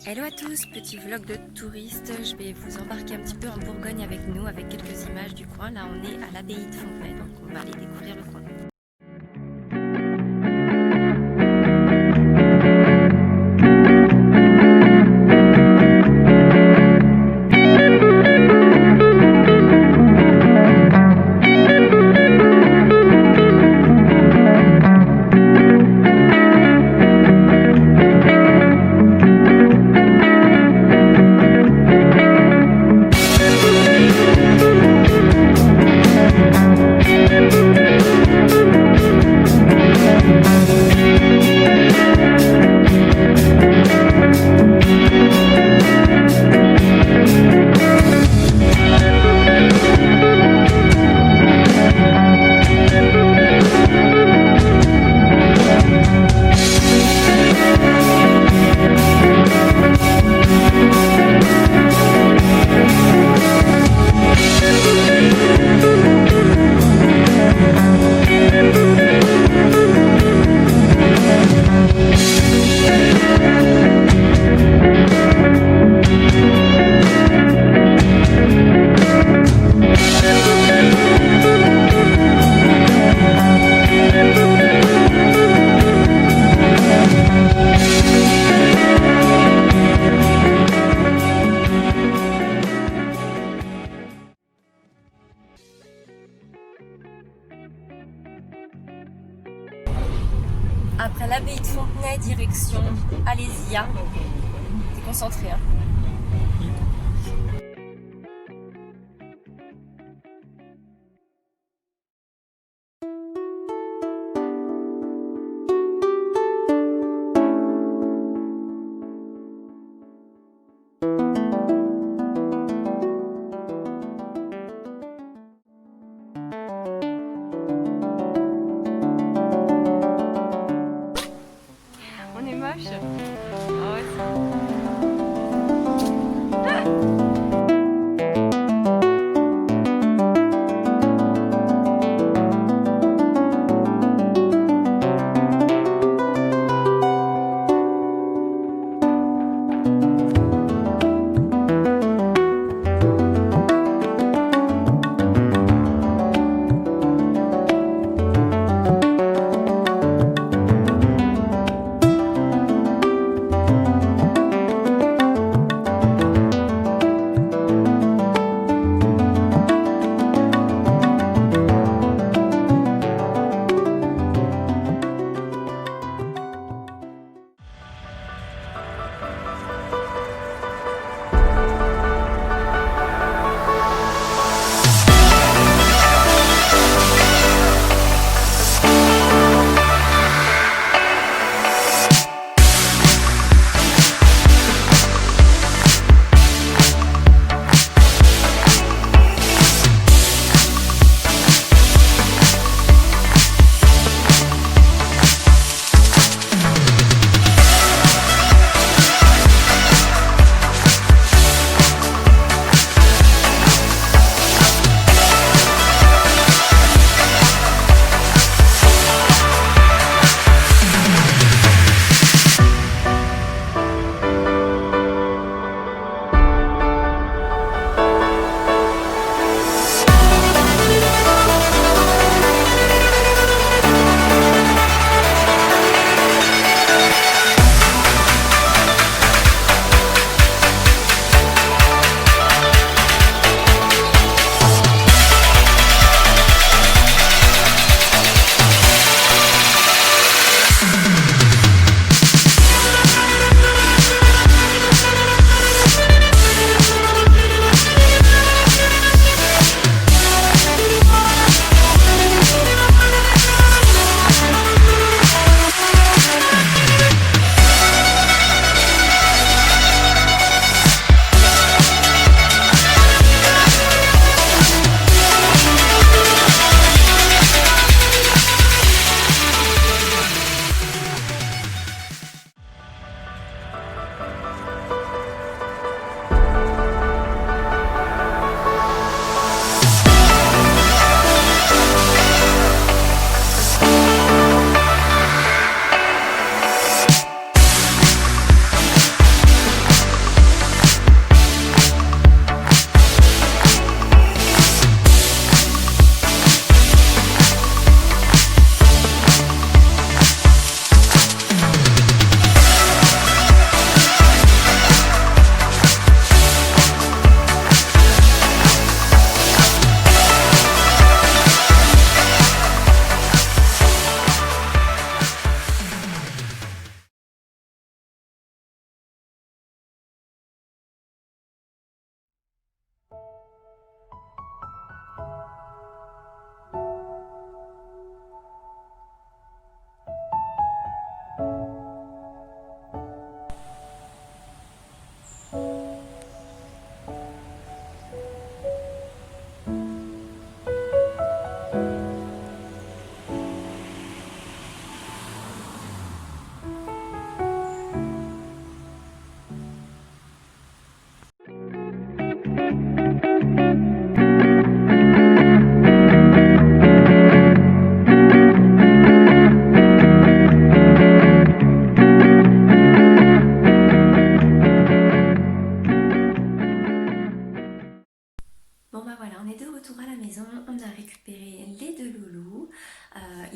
Hello à tous, petit vlog de touriste. Je vais vous embarquer un petit peu en Bourgogne avec nous, avec quelques images du coin. Là, on est à l'abbaye de Fontenay, donc on va aller découvrir le coin. Après l'abbaye de Fontenay, direction Alésia. T'es concentré, hein? On est moche. Oh ouais.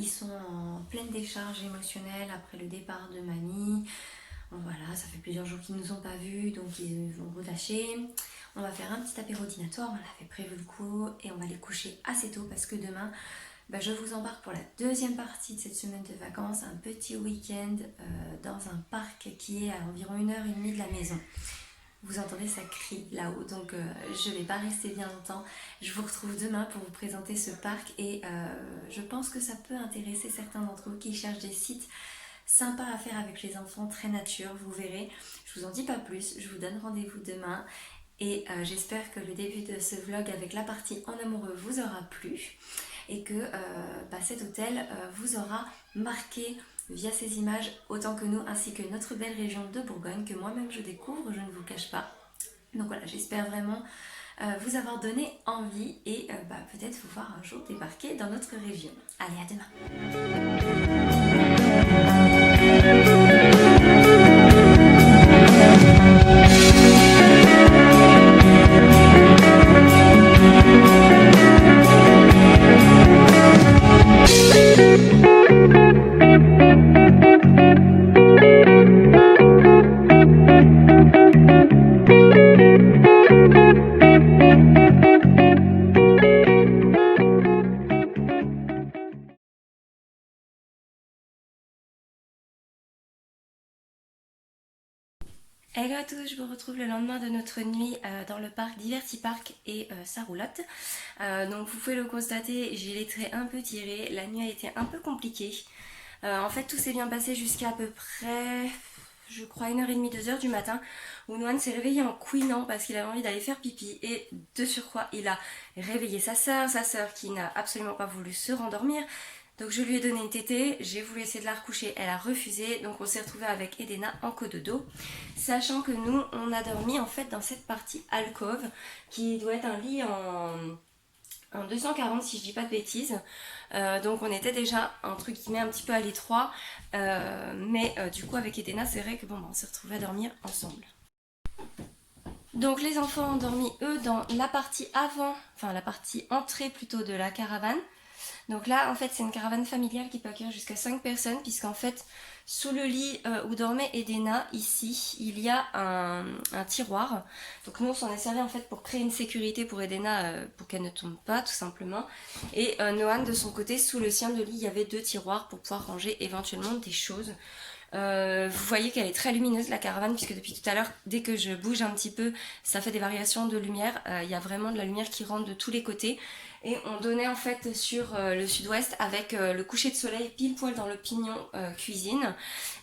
ils sont en pleine décharge émotionnelle après le départ de mamie. Bon, voilà, ça fait plusieurs jours qu'ils ne nous ont pas vus, donc ils vont relâcher. On va faire un petit apéro dînatoire, on avait prévu le coup, et on va les coucher assez tôt parce que demain, je vous embarque pour la deuxième partie de cette semaine de vacances, un petit week-end dans un parc qui est à environ 1h30 de la maison. Vous entendez, ça crie là-haut, donc je ne vais pas rester bien longtemps. Je vous retrouve demain pour vous présenter ce parc et je pense que ça peut intéresser certains d'entre vous qui cherchent des sites sympa à faire avec les enfants, très nature, vous verrez. Je vous en dis pas plus, je vous donne rendez-vous demain et j'espère que le début de ce vlog avec la partie en amoureux vous aura plu et que cet hôtel vous aura marqué via ces images autant que nous, ainsi que notre belle région de Bourgogne que moi-même je découvre, je ne vous cache pas. Donc voilà, j'espère vraiment vous avoir donné envie et peut-être vous voir un jour débarquer dans notre région. Allez, à demain. Hello à tous, je vous retrouve le lendemain de notre nuit dans le parc Divertipark et sa roulotte. Donc vous pouvez le constater, j'ai les traits un peu tirés, la nuit a été un peu compliquée. En fait tout s'est bien passé jusqu'à à peu près, je crois 1h30, 2h du matin, où Noan s'est réveillé en couinant parce qu'il avait envie d'aller faire pipi et de surcroît il a réveillé sa sœur qui n'a absolument pas voulu se rendormir. Donc je lui ai donné une tétée, j'ai voulu essayer de la recoucher, elle a refusé, donc on s'est retrouvé avec Edena en cododo, sachant que nous on a dormi en fait dans cette partie alcôve qui doit être un lit en 240 si je dis pas de bêtises, donc on était déjà entre guillemets un petit peu à l'étroit, mais du coup avec Edena c'est vrai que on s'est retrouvés à dormir ensemble. Donc les enfants ont dormi eux dans la partie avant, enfin la partie entrée plutôt de la caravane. Donc là en fait c'est une caravane familiale qui peut accueillir jusqu'à 5 personnes, puisqu'en fait sous le lit où dormait Edena, ici, il y a un tiroir. Donc nous on s'en est servi en fait pour créer une sécurité pour Edena, pour qu'elle ne tombe pas tout simplement. Et Noan de son côté, sous le sien de lit, il y avait 2 tiroirs pour pouvoir ranger éventuellement des choses. Vous voyez qu'elle est très lumineuse la caravane, puisque depuis tout à l'heure dès que je bouge un petit peu ça fait des variations de lumière, il y a vraiment de la lumière qui rentre de tous les côtés et on donnait en fait sur le sud-ouest avec le coucher de soleil pile poil dans le pignon cuisine,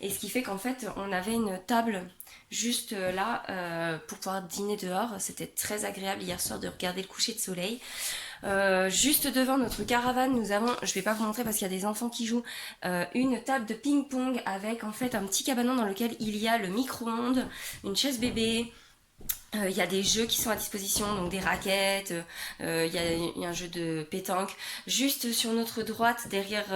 et ce qui fait qu'en fait on avait une table juste là pour pouvoir dîner dehors. C'était très agréable hier soir de regarder le coucher de soleil. Juste devant notre caravane nous avons, je vais pas vous montrer parce qu'il y a des enfants qui jouent, une table de ping-pong avec en fait un petit cabanon dans lequel il y a le micro-ondes, une chaise bébé. Il y a des jeux qui sont à disposition, donc des raquettes, il y a un jeu de pétanque. Juste sur notre droite, derrière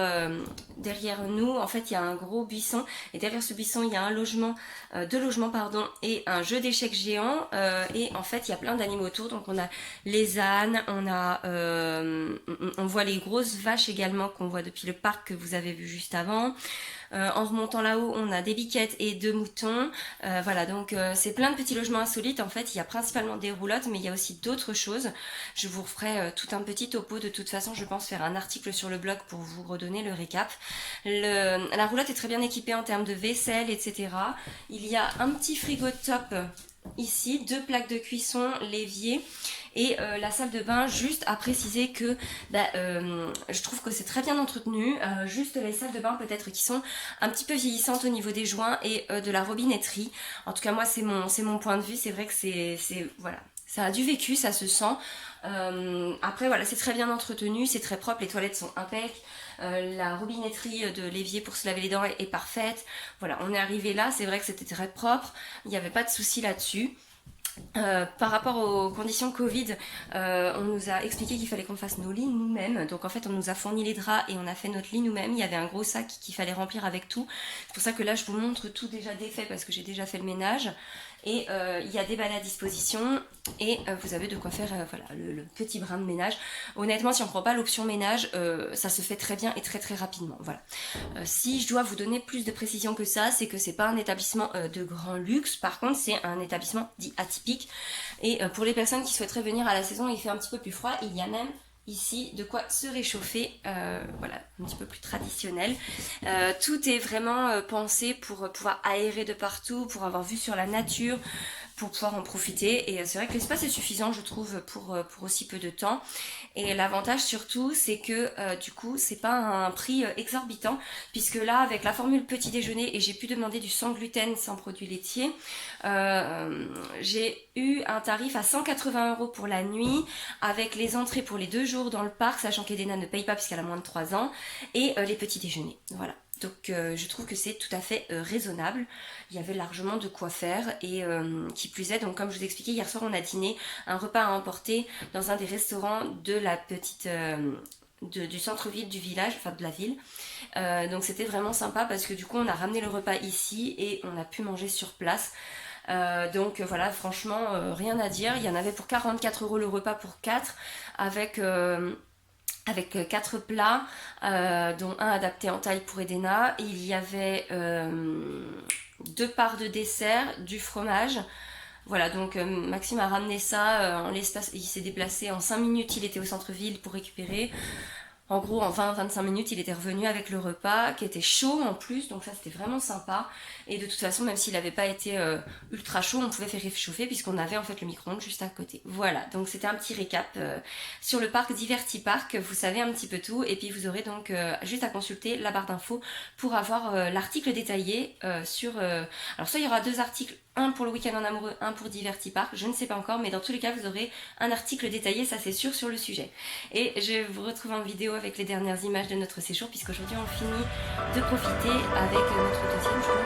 nous, en fait, il y a un gros buisson. Et derrière ce buisson, il y a un logement, 2 logements, pardon, et un jeu d'échecs géant. Et en fait, il y a plein d'animaux autour. Donc, on a les ânes, on voit les grosses vaches également qu'on voit depuis le parc que vous avez vu juste avant. En remontant là-haut, on a des biquettes et 2 moutons. Voilà, donc c'est plein de petits logements insolites. En fait, il y a principalement des roulottes, mais il y a aussi d'autres choses. Je vous referai tout un petit topo. De toute façon, je pense faire un article sur le blog pour vous redonner le récap. La roulotte est très bien équipée en termes de vaisselle, etc. Il y a un petit frigo top ici, 2 plaques de cuisson, l'évier. Et la salle de bain, juste à préciser que je trouve que c'est très bien entretenu. Juste les salles de bain peut-être qui sont un petit peu vieillissantes au niveau des joints et de la robinetterie. En tout cas moi c'est mon point de vue. C'est vrai que voilà, ça a du vécu, ça se sent. Après voilà, c'est très bien entretenu, c'est très propre, les toilettes sont impeccables. La robinetterie de l'évier pour se laver les dents est parfaite. Voilà, on est arrivé là, c'est vrai que c'était très propre, il n'y avait pas de souci là-dessus. Par rapport aux conditions Covid, on nous a expliqué qu'il fallait qu'on fasse nos lits nous-mêmes. Donc en fait on nous a fourni les draps et on a fait notre lit nous-mêmes. Il y avait un gros sac qu'il fallait remplir avec tout. C'est pour ça que là je vous montre tout déjà défait parce que j'ai déjà fait le ménage. Et il y a des balais à disposition et vous avez de quoi faire voilà, le petit brin de ménage. Honnêtement, si on ne prend pas l'option ménage, ça se fait très bien et très très rapidement. Voilà. Si je dois vous donner plus de précision que ça, c'est que c'est pas un établissement de grand luxe. Par contre, c'est un établissement dit atypique. Et pour les personnes qui souhaiteraient venir à la saison, il fait un petit peu plus froid. Il y a même ici de quoi se réchauffer, voilà, un petit peu plus traditionnel. Tout est vraiment pensé pour pouvoir aérer de partout, pour avoir vue sur la nature, pour pouvoir en profiter. Et c'est vrai que l'espace est suffisant, je trouve, pour aussi peu de temps. Et l'avantage surtout, c'est que du coup, c'est pas un prix exorbitant, puisque là, avec la formule petit déjeuner, et j'ai pu demander du sans gluten, sans produits laitiers, j'ai eu un tarif à 180 € pour la nuit, avec les entrées pour les 2 jours dans le parc, sachant qu'Edena ne paye pas puisqu'elle a moins de 3 ans, et les petits déjeuners. Voilà. Donc je trouve que c'est tout à fait raisonnable. Il y avait largement de quoi faire et qui plus est, donc comme je vous ai expliqué, hier soir on a dîné un repas à emporter dans un des restaurants de la petite... du centre-ville du village, enfin de la ville. Donc c'était vraiment sympa parce que du coup on a ramené le repas ici et on a pu manger sur place. Donc voilà, franchement rien à dire. Il y en avait pour 44 € le repas pour 4 avec 4 plats, dont un adapté en taille pour Edena. Il y avait 2 parts de dessert, du fromage. Voilà, donc Maxime a ramené ça en l'espace, il s'est déplacé en 5 minutes, il était au centre-ville pour récupérer. En gros, en 20-25 minutes, il était revenu avec le repas qui était chaud en plus, donc ça c'était vraiment sympa. Et de toute façon, même s'il n'avait pas été ultra chaud, on pouvait faire réchauffer puisqu'on avait en fait le micro-ondes juste à côté. Voilà, donc c'était un petit récap sur le parc Diverty Park. Vous savez un petit peu tout et puis vous aurez donc juste à consulter la barre d'infos pour avoir l'article détaillé sur... alors soit il y aura 2 articles, un pour le week-end en amoureux, un pour Diverty Park, je ne sais pas encore, mais dans tous les cas vous aurez un article détaillé, ça c'est sûr, sur le sujet. Et je vous retrouve en vidéo avec les dernières images de notre séjour, puisqu'aujourd'hui on finit de profiter avec notre deuxième journée.